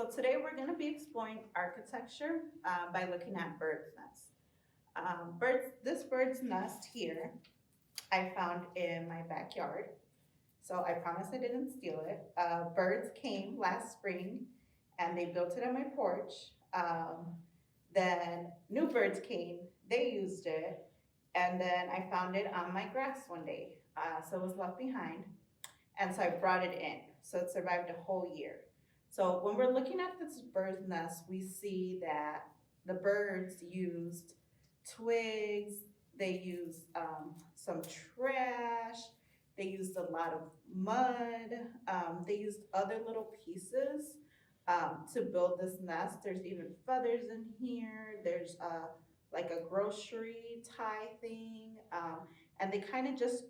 So today we're going to be exploring architecture by looking at bird's nests. This bird's nest here I found in my backyard. So I promise I didn't steal it. Birds came last spring and they built it on my porch. Then new birds came, they used it, and then I found it on my grass one day. So it was left behind, and so I brought it in. So it survived a whole year. So when we're looking at this bird's nest, we see that the birds used twigs, they used some trash, they used a lot of mud, they used other little pieces to build this nest. There's even feathers in here, there's like a grocery tie thing, and they kind of just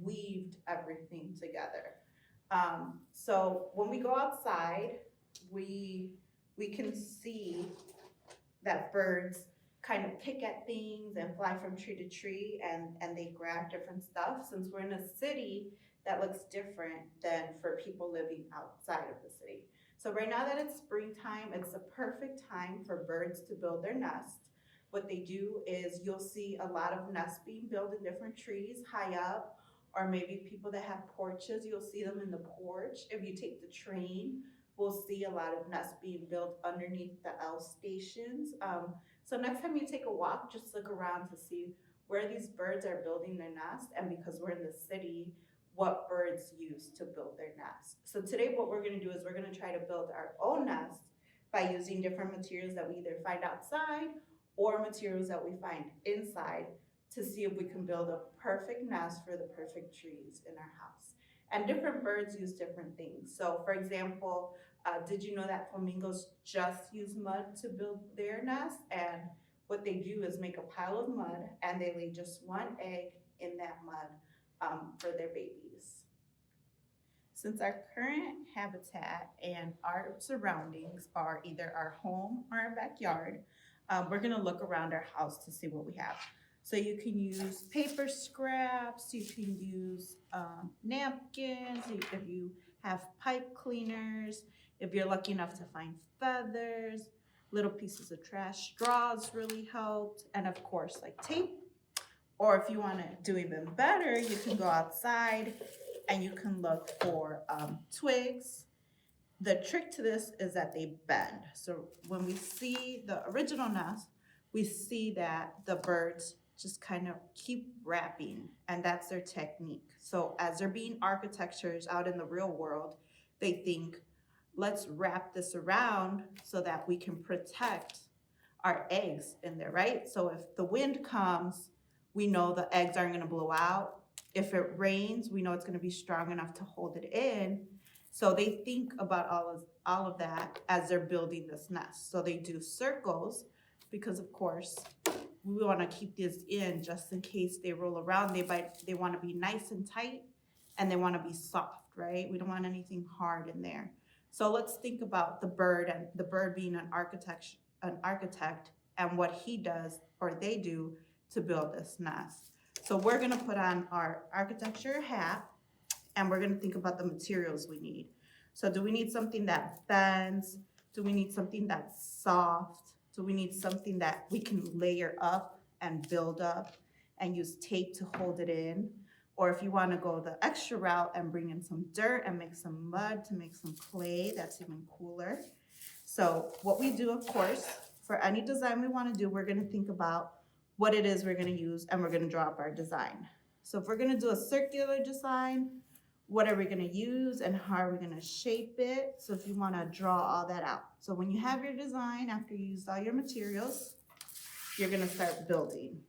weaved everything together. So when we go outside, we we can see that birds kind of pick at things and fly from tree to tree and they grab different stuff. Since we're in a city, that looks different than for people living outside of the city. So right now that it's springtime, it's the perfect time for birds to build their nest. What they do is you'll see a lot of nests being built in different trees high up, or maybe people that have porches, you'll see them in the porch. If you take the train, we'll see a lot of nests being built underneath the L stations. So next time you take a walk, just look around to see where these birds are building their nest, and because we're in the city, what birds use to build their nest. So today what we're gonna do is we're gonna try to build our own nest by using different materials that we either find outside or materials that we find inside to see if we can build a perfect nest for the perfect trees in our house. And different birds use different things. So for example, did you know that flamingos just use mud to build their nest? And what they do is make a pile of mud and they lay just one egg in that mud for their babies. Since our current habitat and our surroundings are either our home or our backyard, we're gonna look around our house to see what we have. So you can use paper scraps, you can use napkins, if you have pipe cleaners, if you're lucky enough to find feathers, little pieces of trash, straws really helped, and of course like tape. Or if you wanna do even better, you can go outside and you can look for twigs. The trick to this is that they bend. So when we see the original nest, we see that the birds just kind of keep wrapping, and that's their technique. So as they're being architectures out in the real world, they think, let's wrap this around so that we can protect our eggs in there, right? So if the wind comes, we know the eggs aren't gonna blow out. If it rains, we know it's gonna be strong enough to hold it in. So they think about all of that as they're building this nest. So they do circles because of course, we wanna keep this in just in case they roll around. They wanna be nice and tight and they wanna be soft, right? We don't want anything hard in there. So let's think about the bird and the bird being an architect and what he does or they do to build this nest. So we're gonna put on our architecture hat and we're gonna think about the materials we need. So do we need something that bends? Do we need something that's soft? Do we need something that we can layer up and build up and use tape to hold it in? Or if you wanna go the extra route and bring in some dirt and make some mud to make some clay, that's even cooler. So what we do, of course, for any design we wanna do, we're gonna think about what it is we're gonna use and we're gonna draw up our design. So if we're gonna do a circular design, what are we gonna use and how are we gonna shape it? So if you wanna draw all that out. So when you have your design, after you use all your materials, you're gonna start building.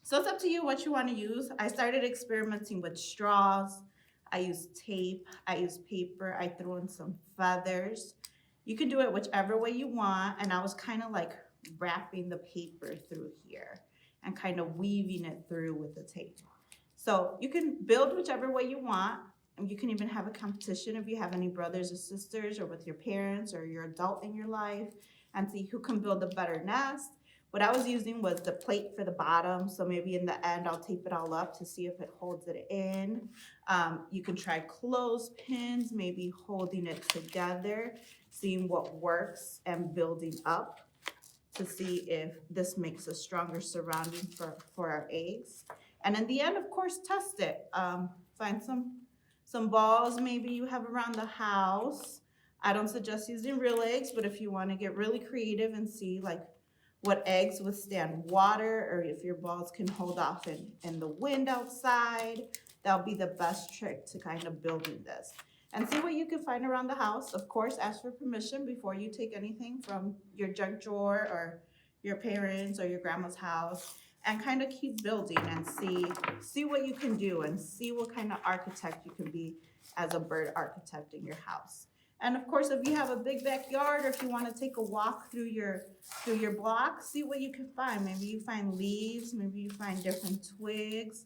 So it's up to you what you wanna use. I started experimenting with straws. I use tape, I use paper, I threw in some feathers. You can do it whichever way you want, and I was kind of like wrapping the paper through here and kind of weaving it through with the tape. So you can build whichever way you want, and you can even have a competition if you have any brothers or sisters or with your parents or your adult in your life and see who can build a better nest. What I was using was the plate for the bottom, so maybe in the end I'll tape it all up to see if it holds it in. You can try clothespins, maybe holding it together, seeing what works and building up to see if this makes a stronger surrounding for our eggs. And in the end, of course, test it. Find some balls maybe you have around the house. I don't suggest using real eggs, but if you want to get really creative and see like what eggs withstand water, or if your balls can hold off in the wind outside, that'll be the best trick to kind of building this. And see what you can find around the house. Of course, ask for permission before you take anything from your junk drawer or your parents' or your grandma's house, and kind of keep building and see what you can do and see what kind of architect you can be as a bird architect in your house. And of course, if you have a big backyard, or if you want to take a walk through your block, see what you can find. Maybe you find leaves, maybe you find different twigs,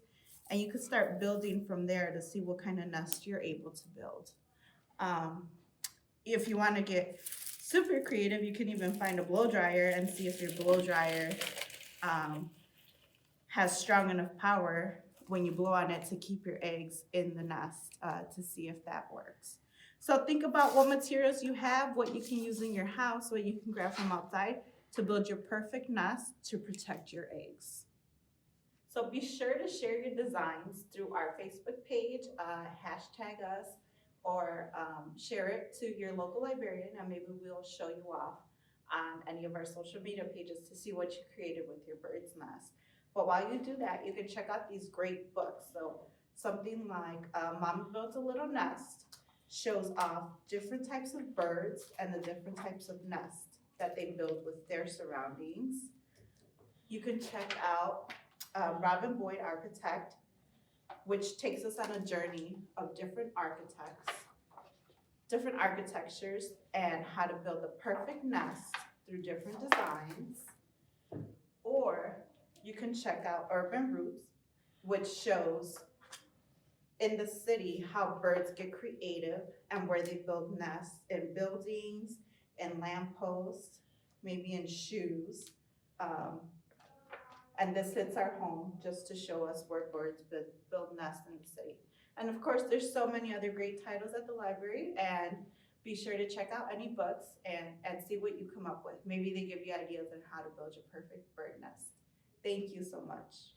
and you can start building from there to see what kind of nest you're able to build. If you want to get super creative, you can even find a blow dryer and see if your blow dryer has strong enough power when you blow on it to keep your eggs in the nest, to see if that works. So think about what materials you have, what you can use in your house, what you can grab from outside to build your perfect nest to protect your eggs. So be sure to share your designs through our Facebook page, hashtag us, or share it to your local librarian, and maybe we'll show you off on any of our social media pages to see what you created with your bird's nest. But while you do that, you can check out these great books. So something like Mama Built a Little Nest shows off different types of birds and the different types of nests that they build with their surroundings. You can check out Robin Boyd Architect, which takes us on a journey of different architects, different architectures, and how to build a perfect nest through different designs. Or you can check out Urban Roots, which shows in the city how birds get creative and where they build nests in buildings, in lampposts, maybe in shoes. And this hits our home just to show us where birds build nests in the city. And of course, there's so many other great titles at the library, and be sure to check out any books and see what you come up with. Maybe they give you ideas on how to build your perfect bird nest. Thank you so much.